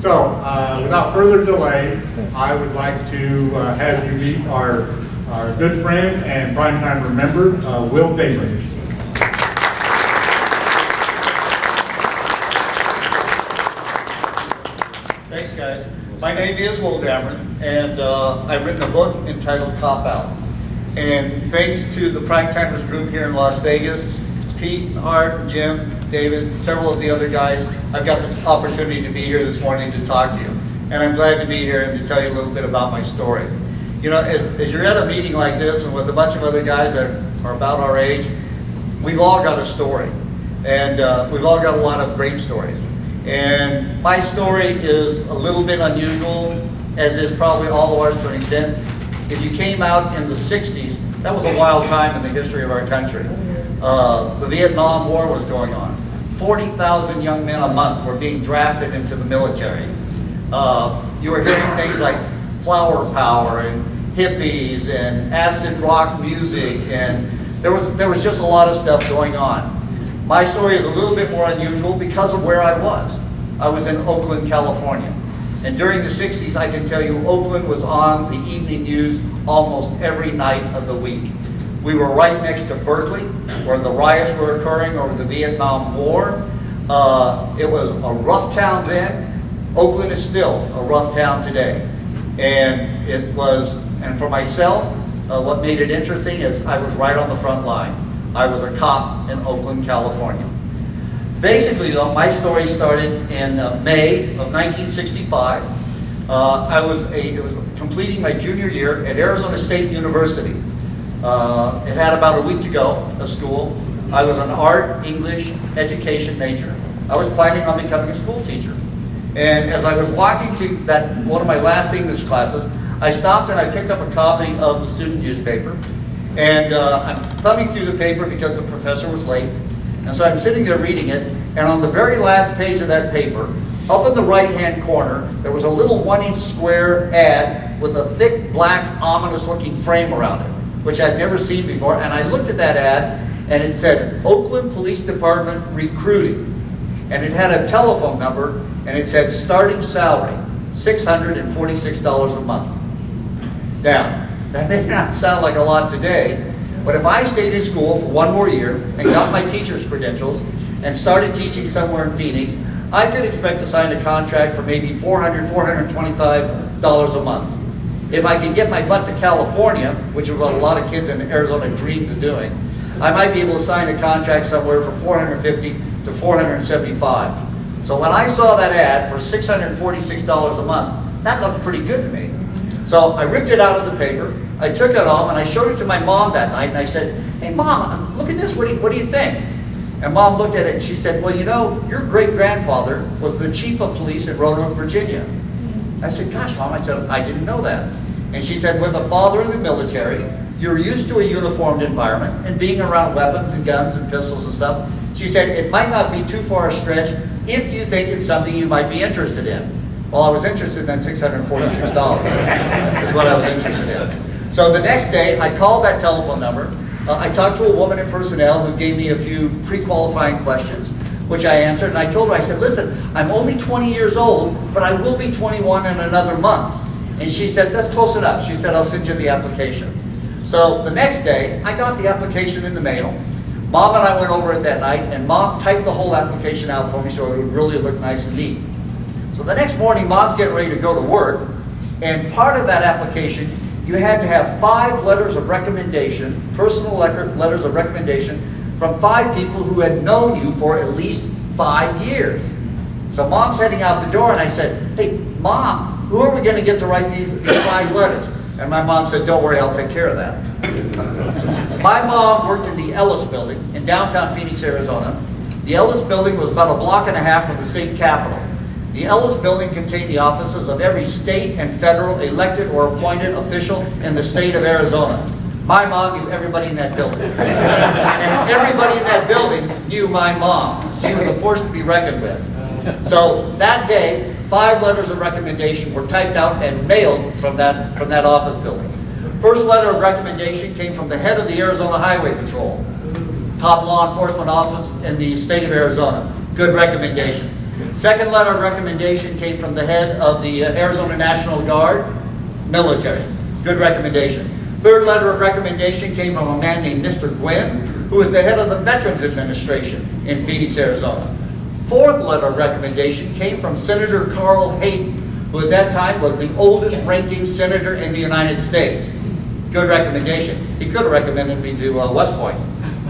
So, without further delay, I would like to have you meet our good friend and primetime member, Will Damron. Thanks, guys. My name is Will Damron, and I've written a book entitled Cop Out. And thanks to the Primetimers group here in Las Vegas, Pete, Art, Jim, David, several of the other guys, I've got the opportunity to be here this morning to talk to you. And I'm glad to be here and to tell you a little bit about my story. You know, as you're at a meeting like this and with a bunch of other guys that are about our age, we've all got a story. And we've all got a lot of great stories. And my story is a little bit unusual, as is probably all of ours to an extent. If you came out in the 60s, that was a wild time in the history of our country. The Vietnam War was going on. 40,000 young men a month were being drafted into the military. You were hearing things like flower power and hippies and acid rock music, and there was just a lot of stuff going on. My story is a little bit more unusual because of where I was. I was in Oakland, California. And during the 60s, I can tell you, Oakland was on the evening news almost every night of the week. We were right next to Berkeley, where the riots were occurring over the Vietnam War. It was a rough town then. Oakland is still a rough town today. And for myself, what made it interesting is I was right on the front line. I was a cop in Oakland, California. Basically, though, my story started in May of 1965. I was completing my junior year at Arizona State University. It had about a week to go of school. I was an art, English, education major. I was planning on becoming a school teacher. And as I was walking to one of my last English classes, I stopped and I picked up a copy of the student newspaper. And I'm thumbing through the paper because the professor was late. And so I'm sitting there reading it, and on the very last page of that paper, up in the right-hand corner, there was a little 1-inch square ad with a thick, black, ominous-looking frame around it, which I'd never seen before. And I looked at that ad, and it said, Oakland Police Department Recruiting. And it had a telephone number, and it said, starting salary, $646 a month. Now, that may not sound like a lot today, but if I stayed in school for one more year and got my teacher's credentials and started teaching somewhere in Phoenix, I could expect to sign a contract for maybe $400, $425 a month. If I could get my butt to California, which is what a lot of kids in Arizona dreamed of doing, I might be able to sign a contract somewhere for $450 to $475. So when I saw that ad for $646 a month, that looked pretty good to me. So I ripped it out of the paper, I took it home, and I showed it to my mom that night, and I said, hey Mom, look at this, what do you think? And Mom looked at it and she said, well, you know, your great-grandfather was the chief of police in Roanoke, Virginia. I said, gosh, Mom, I said, I didn't know that. And she said, with a father in the military, you're used to a uniformed environment and being around weapons and guns and pistols and stuff. She said, it might not be too far a stretch if you think it's something you might be interested in. Well, I was interested in $646 is what I was interested in. So the next day, I called that telephone number. I talked to a woman in personnel who gave me a few pre-qualifying questions, which I answered. And I told her, I said, listen, I'm only 20 years old, but I will be 21 in another month. And she said, that's close enough. She said, I'll send you the application. So the next day, I got the application in the mail. Mom and I went over it that night, and Mom typed the whole application out for me so it would really look nice and neat. So the next morning, Mom's getting ready to go to work, and part of that application, you had to have 5 letters of recommendation, personal letters of recommendation, from 5 people who had known you for at least 5 years. So Mom's heading out the door, and I said, hey, Mom, who are we going to get to write these 5 letters? And my mom said, don't worry, I'll take care of that. My mom worked in the Ellis Building in downtown Phoenix, Arizona. The Ellis Building was about a block and a half from the state capitol. The Ellis Building contained the offices of every state and federal elected or appointed official in the state of Arizona. My mom knew everybody in that building. And everybody in that building knew my mom. She was a force to be reckoned with. So that day, 5 letters of recommendation were typed out and mailed from that office building. First letter of recommendation came from the head of the Arizona Highway Patrol, top law enforcement office in the state of Arizona. Good recommendation. Second letter of recommendation came from the head of the Arizona National Guard, military. Good recommendation. Third letter of recommendation came from a man named Mr. Gwynn, who was the head of the Veterans Administration in Phoenix, Arizona. Fourth letter of recommendation came from Senator Carl Hayden, who at that time was the oldest ranking senator in the United States. Good recommendation. He could have recommended me to West Point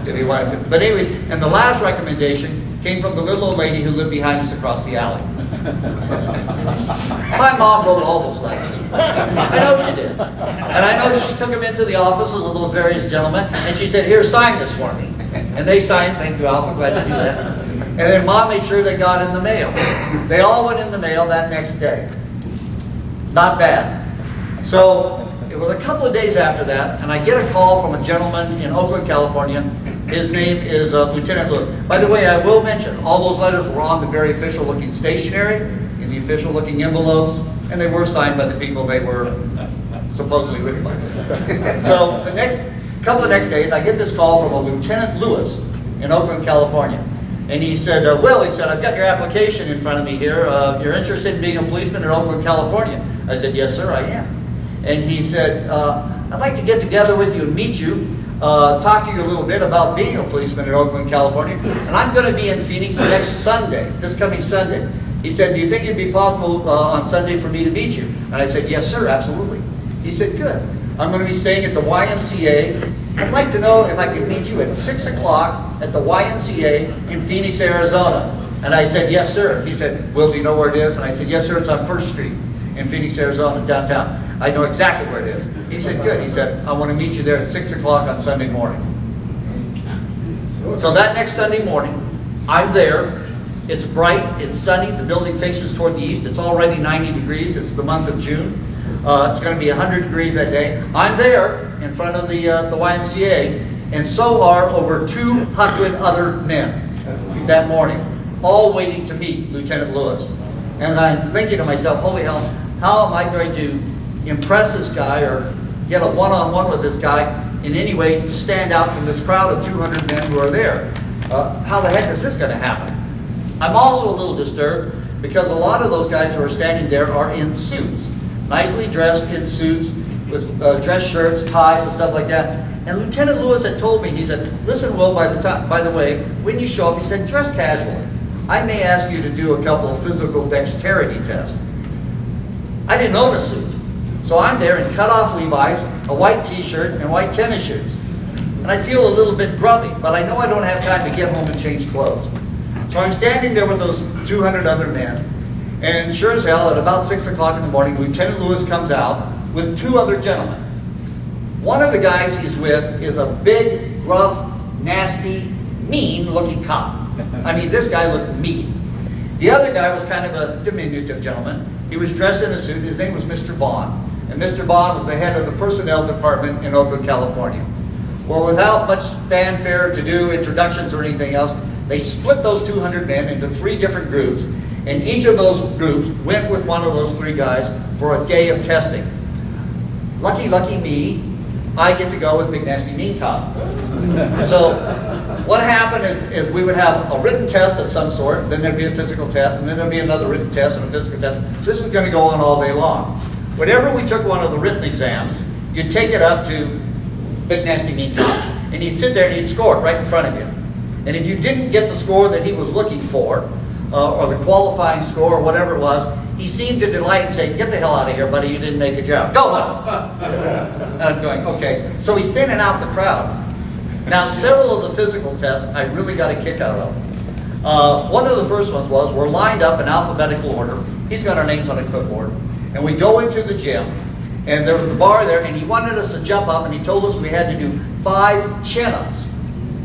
if he wanted to. But anyways, and the last recommendation came from the little old lady who lived behind us across the alley. My mom wrote all those letters. I know she did. And I know she took them into the offices of those various gentlemen, and she said, here, sign this for me. And they signed, thank you, Alpha, glad to do that. And then Mom made sure they got in the mail. They all went in the mail that next day. Not bad. So it was a couple of days after that, and I get a call from a gentleman in Oakland, California. His name is Lieutenant Lewis. By the way, I will mention, all those letters were on the very official-looking stationery, in the official-looking envelopes, and they were signed by the people they were supposedly written by. So the next couple of next days, I get this call from a Lieutenant Lewis in Oakland, California. And he said, Will, he said, I've got your application in front of me here. You're interested in being a policeman in Oakland, California? I said, yes, sir, I am. And he said, I'd like to get together with you and meet you, talk to you a little bit about being a policeman in Oakland, California. And I'm going to be in Phoenix next Sunday, this coming Sunday. He said, do you think it'd be possible on Sunday for me to meet you? And I said, yes, sir, absolutely. He said, good. I'm going to be staying at the YMCA. I'd like to know if I could meet you at 6 o'clock at the YMCA in Phoenix, Arizona. And I said, yes, sir. He said, Will, do you know where it is? And I said, yes, sir, it's on 1st Street in Phoenix, Arizona, downtown. I know exactly where it is. He said, good. He said, I want to meet you there at 6 o'clock on Sunday morning. So that next Sunday morning, I'm there. It's bright, it's sunny, the building faces toward the east. It's already 90 degrees. It's the month of June. It's going to be 100 degrees that day. I'm there in front of the YMCA, and so are over 200 other men that morning, all waiting to meet Lieutenant Lewis. And I'm thinking to myself, holy hell, how am I going to impress this guy or get a one-on-one with this guy in any way to stand out from this crowd of 200 men who are there? How the heck is this going to happen? I'm also a little disturbed because a lot of those guys who are standing there are in suits, nicely dressed in suits with dress shirts, ties, and stuff like that. And Lieutenant Lewis had told me, he said, listen, Will, by the way, when you show up, he said, dress casually. I may ask you to do a couple of physical dexterity tests. I didn't own a suit. So I'm there in cut-off Levi's, a white t-shirt, and white tennis shoes. And I feel a little bit grubby, but I know I don't have time to get home and change clothes. So I'm standing there with those 200 other men, and sure as hell, at about 6 o'clock in the morning, Lieutenant Lewis comes out with 2 other gentlemen. One of the guys he's with is a big, rough, nasty, mean-looking cop. I mean, this guy looked mean. The other guy was kind of a diminutive gentleman. He was dressed in a suit. His name was Mr. Vaughn. And Mr. Vaughn was the head of the personnel department in Oakland, California. Well, without much fanfare to do introductions or anything else, they split those 200 men into 3 different groups, and each of those groups went with one of those 3 guys for a day of testing. Lucky, lucky me, I get to go with Big Nasty Mean Cop. So what happened is we would have a written test of some sort, then there'd be a physical test, and then there'd be another written test and a physical test. This is going to go on all day long. Whenever we took one of the written exams, you'd take it up to Big Nasty Mean Cop, and he'd sit there and he'd score it right in front of you. And if you didn't get the score that he was looking for, or the qualifying score, or whatever it was, he seemed to delight and say, get the hell out of here, buddy, you didn't make a job. Go on! And I'm going, okay. So he's thinning out the crowd. Now, several of the physical tests I really got a kick out of. One of the first ones was, we're lined up in alphabetical order. He's got our names on a clipboard. And we go into the gym, and there was the bar there, and he wanted us to jump up, and he told us we had to do 5 chin-ups.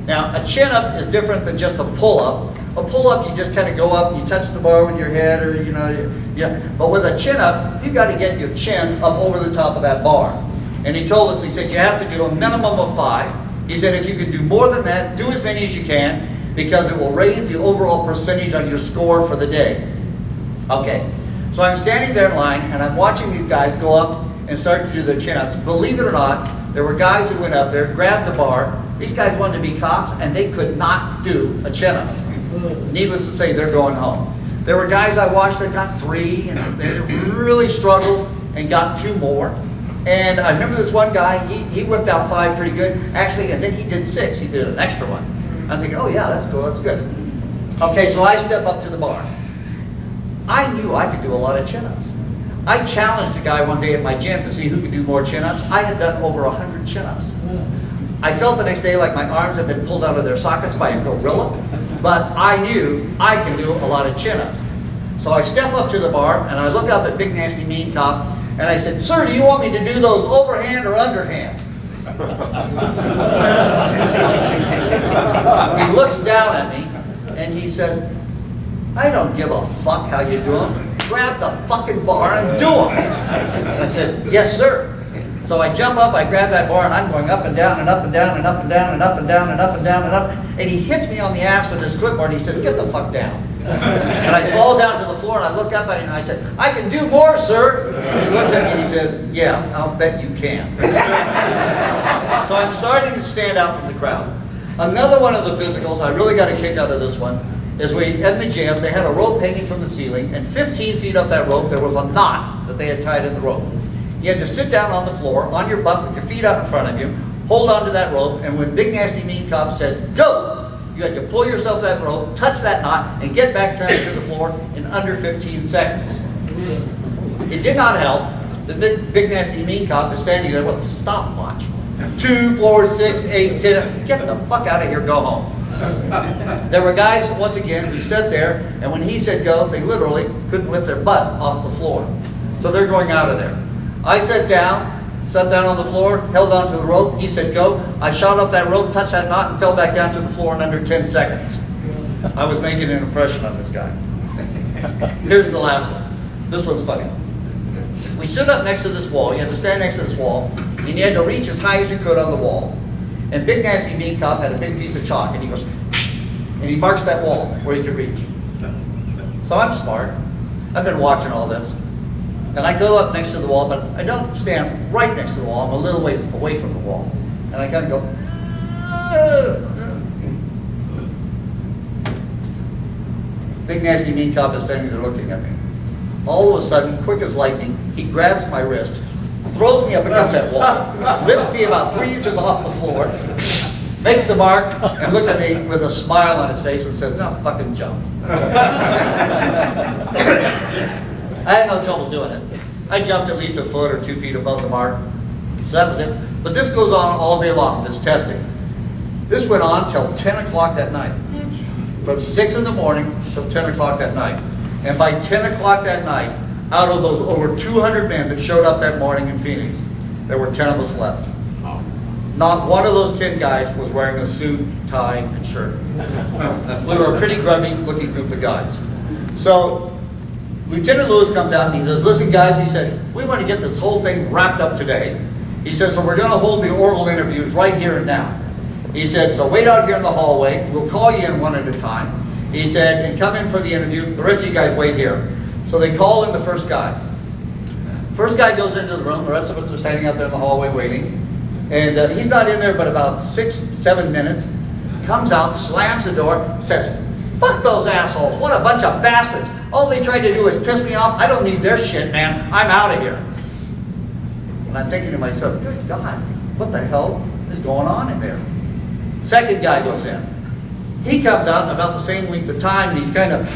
Now, a chin-up is different than just a pull-up. A pull-up, you just kind of go up and you touch the bar with your head, or, you know, yeah. But with a chin-up, you got to get your chin up over the top of that bar. And he told us, he said, you have to do a minimum of 5. He said, if you can do more than that, do as many as you can, because it will raise the overall percentage on your score for the day. Okay, so I'm standing there in line, and I'm watching these guys go up and start to do their chin-ups. Believe it or not, there were guys who went up there, grabbed the bar. These guys wanted to be cops, and they could not do a chin-up. Needless to say, they're going home. There were guys I watched that got 3, and they really struggled and got 2 more. And I remember this one guy, he whipped out 5 pretty good. Actually, and then he did 6. He did an extra one. I'm thinking, oh yeah, that's cool, that's good. Okay, so I step up to the bar. I knew I could do a lot of chin-ups. I challenged a guy one day at my gym to see who could do more chin-ups. I had done over 100 chin-ups. I felt the next day like my arms had been pulled out of their sockets by a gorilla, but I knew I can do a lot of chin-ups. So I step up to the bar and I look up at Big Nasty Mean Cop and I said, "Sir, do you want me to do those overhand or underhand?" He looks down at me and he said, "I don't give a fuck how you do them. Grab the fucking bar and do them." And I said, "Yes, sir." So I jump up, I grab that bar, and I'm going up and down and up and down and up and down and up and down and up and down and up. And he hits me on the ass with his clipboard. He says, "Get the fuck down." And I fall down to the floor and I look up at him and I said, "I can do more, sir." And he looks at me and he says, "Yeah, I'll bet you can." So I'm starting to stand out from the crowd. Another one of the physicals, I really got a kick out of this one, is in the gym, they had a rope hanging from the ceiling, and 15 feet up that rope, there was a knot that they had tied in the rope. You had to sit down on the floor, on your butt, with your feet out in front of you, hold onto that rope, and when Big Nasty Mean Cop said, "Go!" you had to pull yourself that rope, touch that knot, and get back down to the floor in under 15 seconds. It did not help. The Big Nasty Mean Cop is standing there with a stopwatch. 2, 4, 6, 8, 10. Get the fuck out of here, go home. There were guys, once again, who sat there, and when he said go, they literally couldn't lift their butt off the floor. So they're going out of there. I sat down on the floor, held onto the rope. He said go. I shot up that rope, touched that knot, and fell back down to the floor in under 10 seconds. I was making an impression on this guy. Here's the last one. This one's funny. We stood up next to this wall. You had to stand next to this wall, and you had to reach as high as you could on the wall. And Big Nasty Mean Cop had a big piece of chalk, and he goes, and he marks that wall where he could reach. So I'm smart. I've been watching all this. And I go up next to the wall, but I don't stand right next to the wall. I'm a little ways away from the wall. And I kind of go, Big Nasty Mean Cop is standing there looking at me. All of a sudden, quick as lightning, he grabs my wrist, throws me up against that wall, lifts me about 3 inches off the floor, makes the mark, and looks at me with a smile on his face and says, "Now fucking jump." I had no trouble doing it. I jumped at least 1 foot or 2 feet above the mark. So that was it. But this goes on all day long, this testing. This went on till 10 o'clock that night. From 6 in the morning till 10 o'clock that night. And by 10 o'clock that night, out of those over 200 men that showed up that morning in Phoenix, there were 10 of us left. Not one of those 10 guys was wearing a suit, tie, and shirt. We were a pretty grubby looking group of guys. So Lieutenant Lewis comes out and he says, "Listen guys," he said, "we want to get this whole thing wrapped up today." He said, "So we're going to hold the oral interviews right here and now." He said, "So wait out here in the hallway. We'll call you in one at a time." He said, "And come in for the interview. The rest of you guys wait here." So they call in the first guy. First guy goes into the room. The rest of us are standing out there in the hallway waiting. And he's not in there but about 6, 7 minutes. Comes out, slams the door, says, "Fuck those assholes. What a bunch of bastards. All they tried to do is piss me off. I don't need their shit, man. I'm out of here." And I'm thinking to myself, good God, what the hell is going on in there? Second guy goes in. He comes out in about the same length of time, and he's kind of,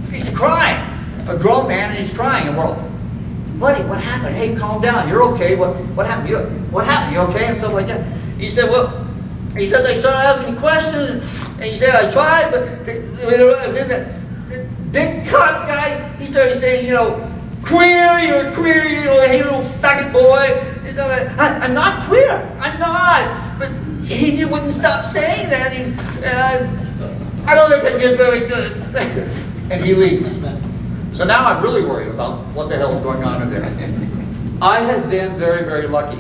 he's crying. A grown man, and he's crying. And we're all, "Buddy, what happened? Hey, calm down. You're okay. What happened? What happened? You okay?" And stuff like that. He said, he said they started asking me questions, and he said, "I tried, but then the big cop guy, he started saying, queer, you're queer, hey little faggot boy." I'm not queer, I'm not. But he wouldn't stop saying that. I don't think I did very good. And he leaves. So now I'm really worried about what the hell is going on in there. I had been very, very lucky.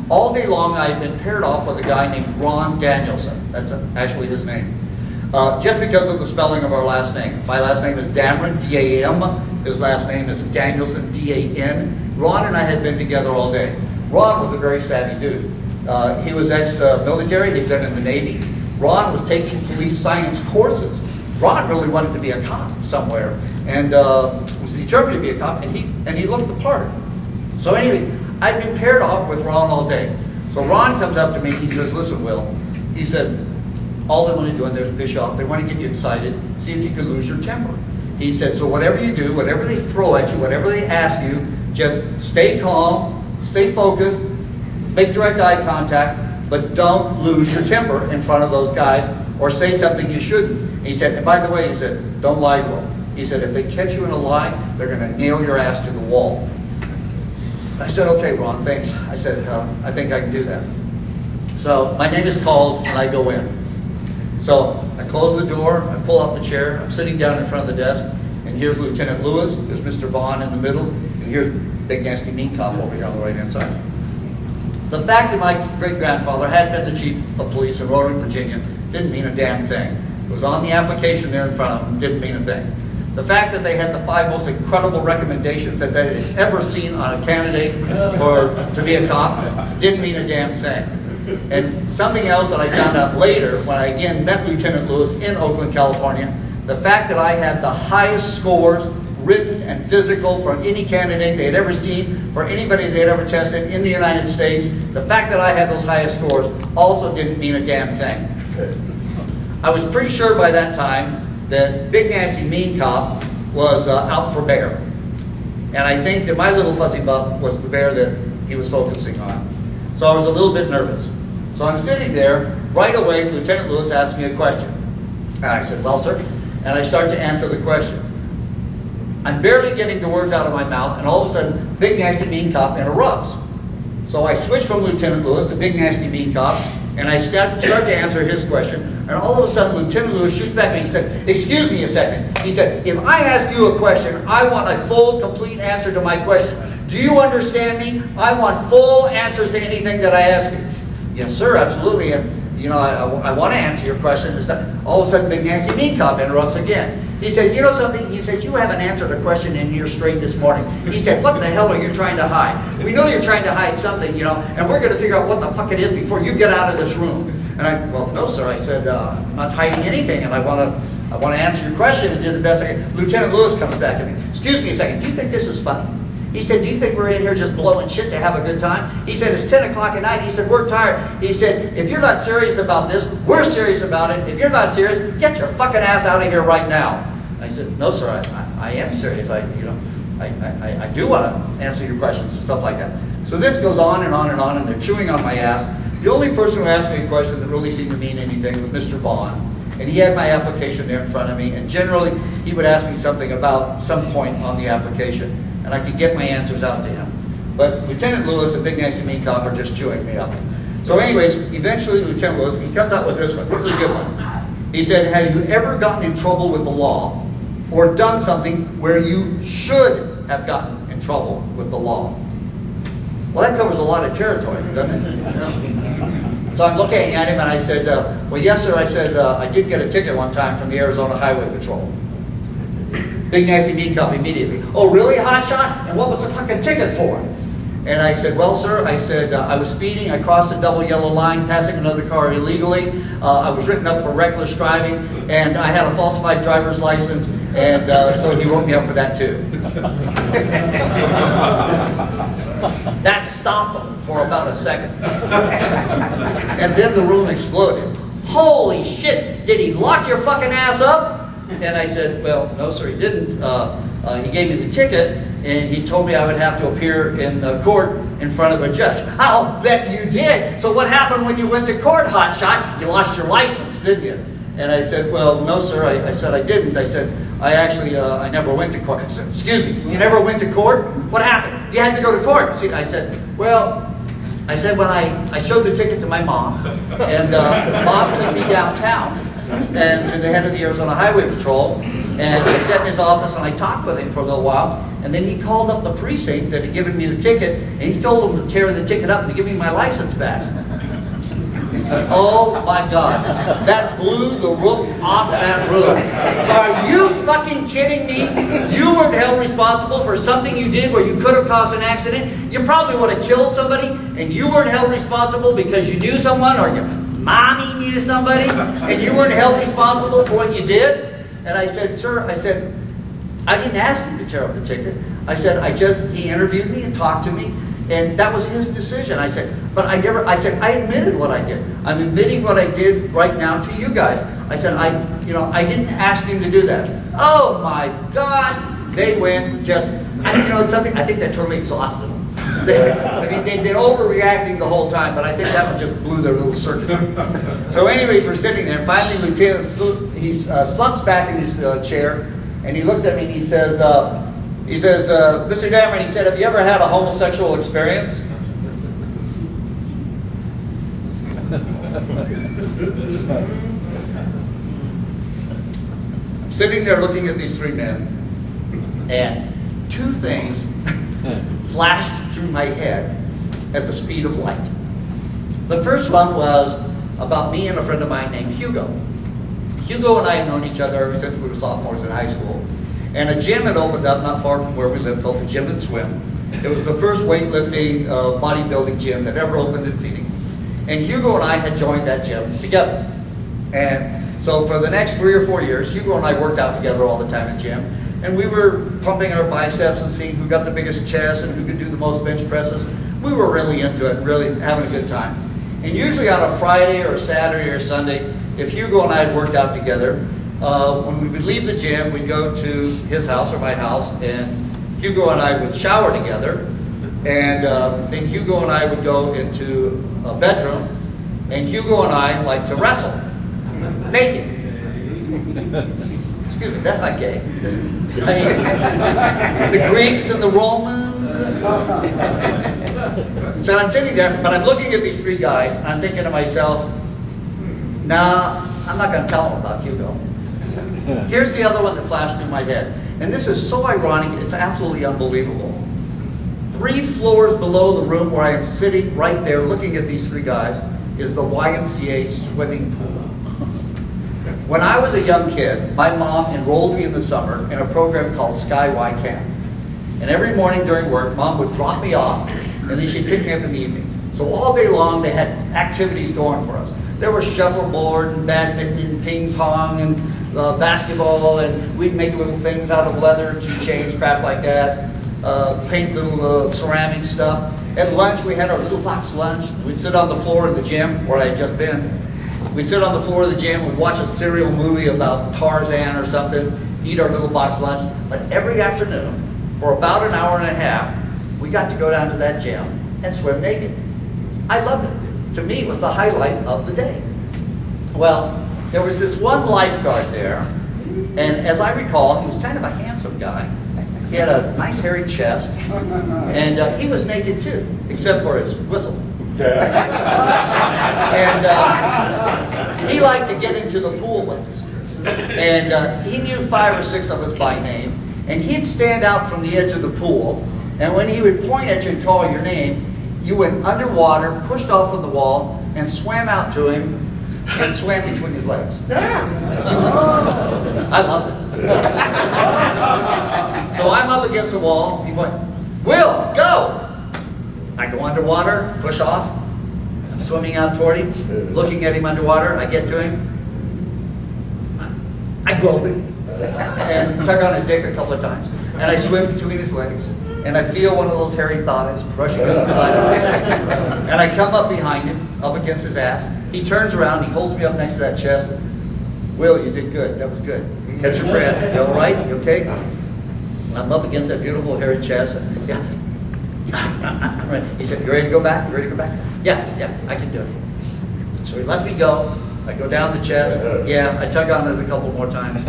All day long I had been paired off with a guy named Ron Danielson. That's actually his name. Just because of the spelling of our last name. My last name is Damron, D-A-M. His last name is Danielson, D-A-N. Ron and I had been together all day. Ron was a very savvy dude. He was ex-military, he'd been in the Navy. Ron was taking police science courses Ron really wanted to be a cop somewhere, and was determined to be a cop, and he looked the part. So anyways, I'd been paired off with Ron all day. So Ron comes up to me, he says, listen, Will, he said, all they want to do in there is fish off. They want to get you excited, see if you can lose your temper. He said, so whatever you do, whatever they throw at you, whatever they ask you, just stay calm, stay focused, make direct eye contact, but don't lose your temper in front of those guys or say something you shouldn't. He said, and by the way, he said, don't lie to them. He said, if they catch you in a lie, they're going to nail your ass to the wall. I said, okay, Ron, thanks. I said, I think I can do that. So my name is called, and I go in. So I close the door, I pull out the chair, I'm sitting down in front of the desk, and here's Lieutenant Lewis, there's Mr. Vaughn in the middle, and here's Big Nasty Mean Cop over here on the right-hand side. The fact that my great-grandfather had been the chief of police in Roanoke, Virginia, didn't mean a damn thing. It was on the application there in front of them, didn't mean a thing. The fact that they had the 5 most incredible recommendations that they had ever seen on a candidate to be a cop, didn't mean a damn thing. And something else that I found out later, when I again met Lieutenant Lewis in Oakland, California, the fact that I had the highest scores, written and physical, from any candidate they had ever seen, for anybody they had ever tested in the United States, the fact that I had those highest scores also didn't mean a damn thing. I was pretty sure by that time that Big Nasty Mean Cop was out for bear. And I think that my little fuzzy buck was the bear that he was focusing on. So I was a little bit nervous. So I'm sitting there, right away, Lieutenant Lewis asked me a question. And I said, well, sir, and I start to answer the question. I'm barely getting the words out of my mouth, and all of a sudden, Big Nasty Mean Cop interrupts. So I switch from Lieutenant Lewis to Big Nasty Mean Cop, and I start to answer his question, and all of a sudden, Lieutenant Lewis shoots back at me and says, excuse me a second. He said, if I ask you a question, I want a full, complete answer to my question. Do you understand me? I want full answers to anything that I ask you. Yes, sir, absolutely. And, you know, I want to answer your question. All of a sudden, Big Nasty Mean Cop interrupts again. He said, you know something? He said, you haven't answered a question in here straight this morning. He said, what the hell are you trying to hide? We know you're trying to hide something, you know, and we're going to figure out what the fuck it is before you get out of this room. And I, well, no, sir. I said, I'm not hiding anything, and I want to answer your question and do the best I can. Lieutenant Lewis comes back at me. Excuse me a second. Do you think this is funny? He said, do you think we're in here just blowing shit to have a good time? He said, it's 10 o'clock at night. He said, we're tired. He said, if you're not serious about this, we're serious about it. If you're not serious, get your fucking ass out of here right now. I said, no, sir, I am serious. I do want to answer your questions and stuff like that. So this goes on and on and on, and they're chewing on my ass. The only person who asked me a question that really seemed to mean anything was Mr. Vaughn. And he had my application there in front of me, and generally he would ask me something about some point on the application, and I could get my answers out to him. But Lieutenant Lewis and Big Nasty Mean Cop are just chewing me up. So anyways, eventually Lieutenant Lewis, he comes out with this one. This is a good one. He said, have you ever gotten in trouble with the law or done something where you should have gotten in trouble with the law? Well, that covers a lot of territory, doesn't it? Yeah. So I'm looking at him and I said, well, yes, sir. I said, I did get a ticket one time from the Arizona Highway Patrol. Big Nasty Mean Cop immediately. Oh, really, hotshot? And what was the fucking ticket for? And I said, well, sir, I said, I was speeding. I crossed a double yellow line, passing another car illegally. I was written up for reckless driving, and I had a falsified driver's license, and so he wrote me up for that, too. That stopped him for about a second. And then the room exploded. Holy shit, did he lock your fucking ass up? And I said, well, no, sir, he didn't. He gave me the ticket, and he told me I would have to appear in court in front of a judge. I'll bet you did. So what happened when you went to court, hotshot? You lost your license, didn't you? And I said, well, no, sir. I said I didn't. I said, I actually, I never went to court. Said, excuse me, you never went to court? What happened? You had to go to court. See, I said, well, when I showed the ticket to my mom, and Mom took me downtown and to the head of the Arizona Highway Patrol, and I sat in his office and I talked with him for a little while, and then he called up the precinct that had given me the ticket, and he told them to tear the ticket up and to give me my license back. Oh my God, that blew the roof off that room. Are you fucking kidding me? You weren't held responsible for something you did where you could have caused an accident. You probably would have killed somebody, and you weren't held responsible because you knew someone or your mommy knew somebody, and you weren't held responsible for what you did. And I said, sir, I said, I didn't ask him to tear up the ticket. I said, he interviewed me and talked to me, and that was his decision. I said, but I admitted what I did. I'm admitting what I did right now to you guys. I said, I didn't ask him to do that. Oh my God, they went something, I think that totally exhausted them. They've been overreacting the whole time, but I think that one just blew their little circuit. So anyways, we're sitting there, and finally Lieutenant, he slumps back in his chair, and he looks at me and he says, Mr. Damron, he said, have you ever had a homosexual experience? I'm sitting there looking at these three men, and two things flashed through my head at the speed of light. The first one was about me and a friend of mine named Hugo. Hugo and I had known each other ever since we were sophomores in high school. And a gym had opened up not far from where we lived called the Gym and Swim. It was the first weightlifting, bodybuilding gym that ever opened in Phoenix. And Hugo and I had joined that gym together. And so for the next 3 or 4 years, Hugo and I worked out together all the time at gym. And we were pumping our biceps and seeing who got the biggest chest and who could do the most bench presses. We were really into it, really having a good time. And usually on a Friday or a Saturday or Sunday, if Hugo and I had worked out together, when we would leave the gym, we'd go to his house or my house, and Hugo and I would shower together. And then Hugo and I would go into a bedroom, and Hugo and I like to wrestle, naked. Excuse me, that's not gay. I mean, the Greeks and the Romans. So I'm sitting there, but I'm looking at these three guys, and I'm thinking to myself, nah, I'm not going to tell them about Hugo. Here's the other one that flashed through my head. And this is so ironic, it's absolutely unbelievable. 3 floors below the room where I am sitting right there looking at these three guys is the YMCA swimming pool. When I was a young kid, my mom enrolled me in the summer in a program called Sky Y Camp. And every morning during work, Mom would drop me off, and then she'd pick me up in the evening. So all day long, they had activities going for us. There was shuffleboard and badminton and ping pong and basketball, and we'd make little things out of leather, keychains, crap like that, paint little ceramic stuff. At lunch, we had our little box lunch. We'd sit on the floor in the gym, where I had just been. We'd sit on the floor of the gym, we'd watch a serial movie about Tarzan or something, eat our little box lunch. But every afternoon, for about an hour and a half, we got to go down to that gym and swim naked. I loved it. To me, it was the highlight of the day. Well, there was this one lifeguard there, and as I recall, he was kind of a handsome guy. He had a nice hairy chest, and he was naked too, except for his whistle. And he liked to get into the pool with us. And he knew 5 or 6 of us by name, and he'd stand out from the edge of the pool, and when he would point at you and call your name, you went underwater, pushed off from the wall, and swam out to him, and swam between his legs. I loved it. So I'm up against the wall, he went, Will, go! I go underwater, push off, I'm swimming out toward him, looking at him underwater, I get to him, I grope him, and tug on his dick a couple of times, and I swim between his legs, and I feel one of those hairy thighs brushing against the side of my head, and I come up behind him, up against his ass, he turns around, he holds me up next to that chest, Will, you did good, that was good, catch your breath, you all right, you okay? I'm up against that beautiful hairy chest, and, yeah. I'm ready. He said, you ready to go back? You ready to go back? Yeah, I can do it. So he lets me go. I go down the chest. Yeah, I tug on it a couple more times.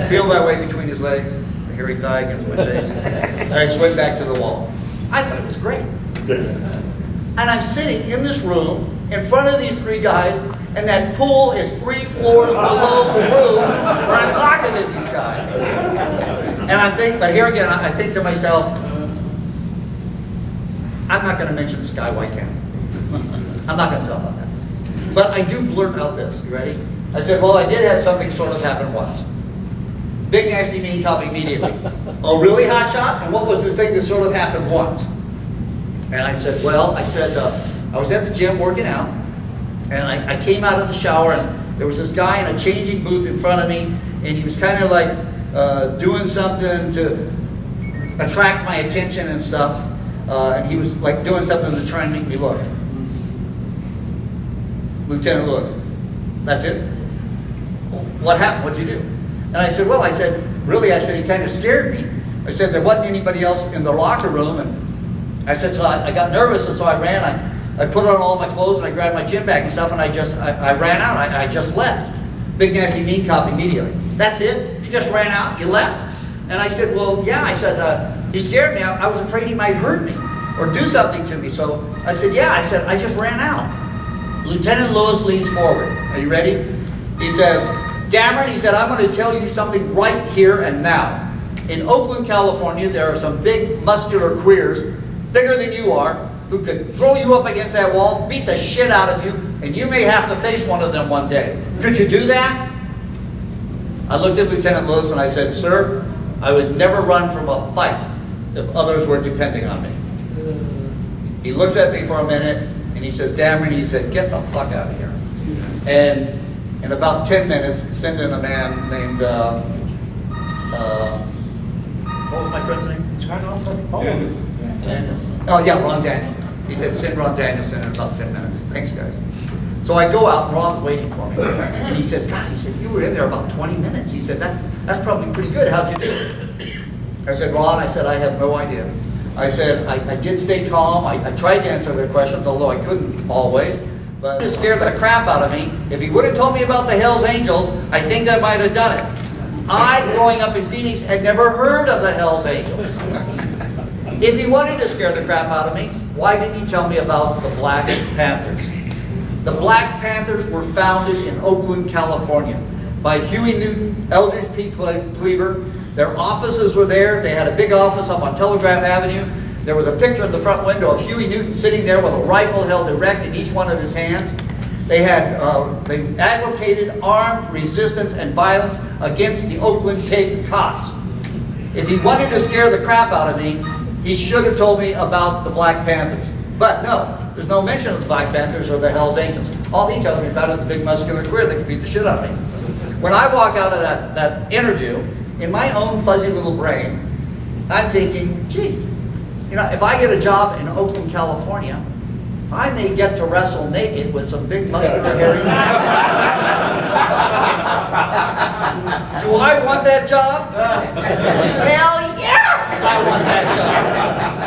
Feel my way between his legs, the hairy thigh against my face. And I swim back to the wall. I thought it was great. And I'm sitting in this room in front of these three guys, and that pool is 3 floors below the room where I'm talking to these guys. And I'm thinking, but here again, I think to myself, I'm not going to mention Sky Y Camp. I'm not going to talk about that. But I do blurt out this. You ready? I said, well, I did have something sort of happen once. Big nasty mean cop immediately. Oh, really, hot shot? And what was this thing that sort of happened once? And I said, well, I was at the gym working out, and I came out of the shower, and there was this guy in a changing booth in front of me, and he was kind of like doing something to attract my attention and stuff, and he was like doing something to try and make me look. Lieutenant Lewis, that's it? What happened? What'd you do? And I said, well, I said, really, I said, he kind of scared me. I said, there wasn't anybody else in the locker room, and I said, so I got nervous, and so I ran. I put on all my clothes, and I grabbed my gym bag and stuff, and I ran out. I just left. Big nasty mean cop immediately. That's it? You just ran out? You left? And I said, well, yeah. I said, he scared me. I was afraid he might hurt me or do something to me. So I said, yeah. I said, I just ran out. Lieutenant Lewis leans forward. Are you ready? He says, Damron, he said, I'm going to tell you something right here and now. In Oakland, California, there are some big muscular queers, bigger than you are, who could throw you up against that wall, beat the shit out of you, and you may have to face one of them one day. Could you do that? I looked at Lieutenant Lewis and I said, sir, I would never run from a fight if others were depending on me. He looks at me for a minute and he says, Damron, he said, get the fuck out of here. And in about 10 minutes, send in a man named, what was my friend's name? Oh yeah, Ron Danielson. He said, send Ron Danielson in about 10 minutes. Thanks, guys. So I go out, and Ron's waiting for me. And he says, God, he said, you were in there about 20 minutes. He said, that's probably pretty good. How'd you do it? I said, Ron, I said, I have no idea. I said, I did stay calm. I tried to answer their questions, although I couldn't always. But it scared the crap out of me. If he would have told me about the Hells Angels, I think I might have done it. I, growing up in Phoenix, had never heard of the Hells Angels. If he wanted to scare the crap out of me, why didn't he tell me about the Black Panthers? The Black Panthers were founded in Oakland, California by Huey Newton, Eldridge P. Cleaver. Their offices were there. They had a big office up on Telegraph Avenue. There was a picture in the front window of Huey Newton sitting there with a rifle held erect in each one of his hands. They advocated armed resistance and violence against the Oakland Pig cops. If he wanted to scare the crap out of me, he should have told me about the Black Panthers. But no, there's no mention of the Black Panthers or the Hells Angels. All he tells me about is the big muscular queer that can beat the shit out of me. When I walk out of that interview, in my own fuzzy little brain, I'm thinking, geez, you know, if I get a job in Oakland, California, I may get to wrestle naked with some big muscular hairy men. Do I want that job? Hell yes, I want that job.